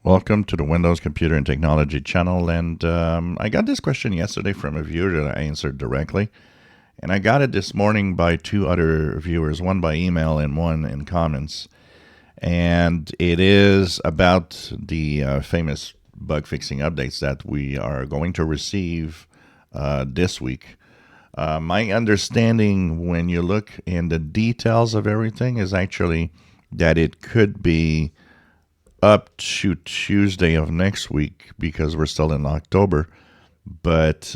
Welcome to the Windows Computer and Technology channel. And I got this question yesterday from a viewer that I answered directly. And I got it this morning by two other viewers, one by email and one in comments. And it is about the famous bug fixing updates that we are going to receive this week. My understanding when you look in the details of everything is actually that it could be up to Tuesday of next week because we're still in October. But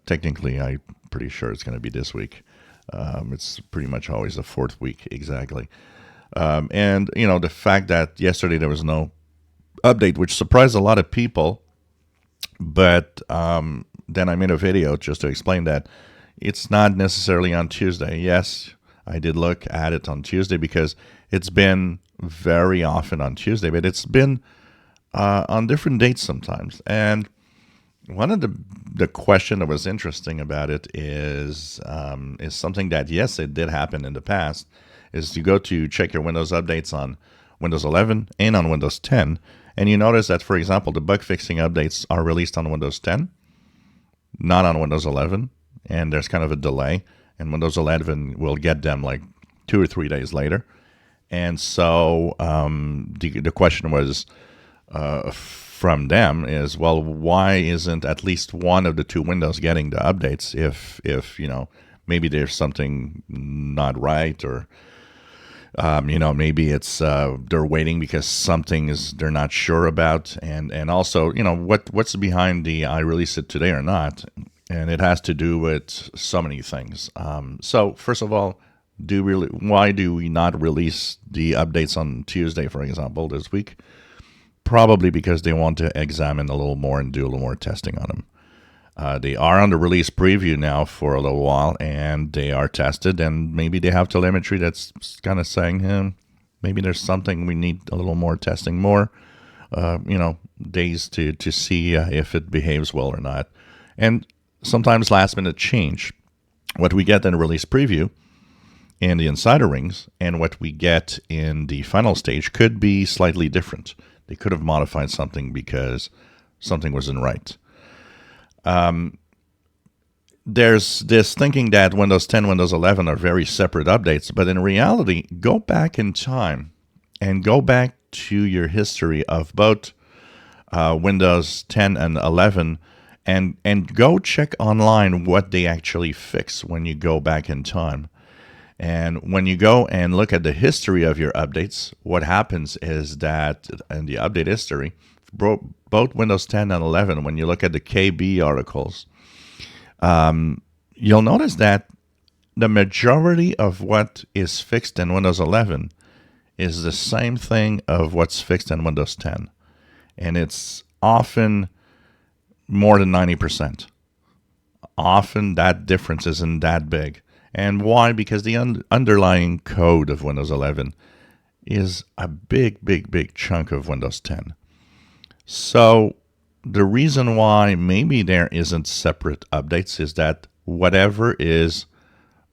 technically, I'm pretty sure it's going to be this week. It's pretty much always the fourth week exactly. And, you know, the fact that yesterday there was no update, which surprised a lot of people. But then I made a video just to explain that it's not necessarily on Tuesday. Yes, I did look at it on Tuesday because it's been very often on Tuesday, but it's been on different dates sometimes. And one of the question that was interesting about it is something that, yes, it did happen in the past, is you go to check your Windows updates on Windows 11 and on Windows 10, and you notice that, for example, the bug fixing updates are released on Windows 10, not on Windows 11, and there's kind of a delay, and Windows 11 will get them like 2 or 3 days later. And so the question was from them is, well, why isn't at least one of the two windows getting the updates if you know, maybe there's something not right, or you know, maybe it's they're waiting because something is they're not sure about, and also, you know, what's behind the I release it today or not, and it has to do with so many things. So first of all, why do we not release the updates on Tuesday, for example, this week? Probably because they want to examine a little more and do a little more testing on them. They are on the release preview now for a little while, and they are tested, and maybe they have telemetry that's kind of saying, maybe there's something we need a little more testing, more you know, days to see if it behaves well or not. And sometimes last minute change. What we get in the release preview in the insider rings and what we get in the final stage could be slightly different. They could have modified something because something wasn't right. There's this thinking that Windows 10, Windows 11 are very separate updates, but in reality, go back in time and go back to your history of both Windows 10 and 11 and go check online what they actually fix when you go back in time. And when you go and look at the history of your updates, what happens is that in the update history, both Windows 10 and 11, when you look at the KB articles, you'll notice that the majority of what is fixed in Windows 11 is the same thing of what's fixed in Windows 10. And it's often more than 90%. Often that difference isn't that big. And why? Because the underlying code of Windows 11 is a big chunk of Windows 10. So the reason why maybe there isn't separate updates is that whatever is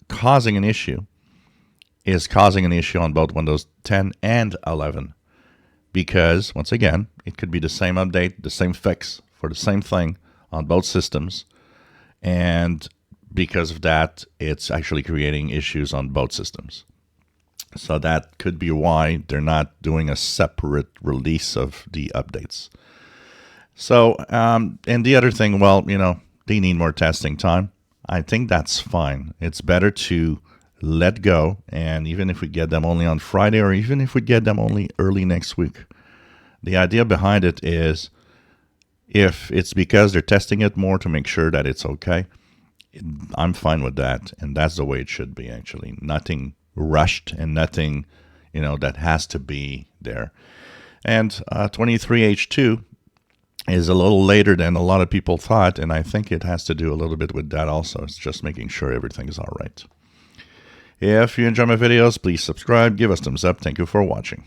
causing an issue is causing an issue on both Windows 10 and 11. Because, once again, it could be the same update, the same fix for the same thing on both systems. And because of that, it's actually creating issues on both systems. So that could be why they're not doing a separate release of the updates. So, and the other thing, well, you know, they need more testing time. I think that's fine. It's better to let go, and even if we get them only on Friday, or even if we get them only early next week, the idea behind it is if it's because they're testing it more to make sure that it's okay, I'm fine with that, and that's the way it should be, actually. Nothing rushed and nothing, you know, that has to be there. And 23H2 is a little later than a lot of people thought, and I think it has to do a little bit with that also. It's just making sure everything is all right. If you enjoy my videos, please subscribe, give us thumbs up. Thank you for watching.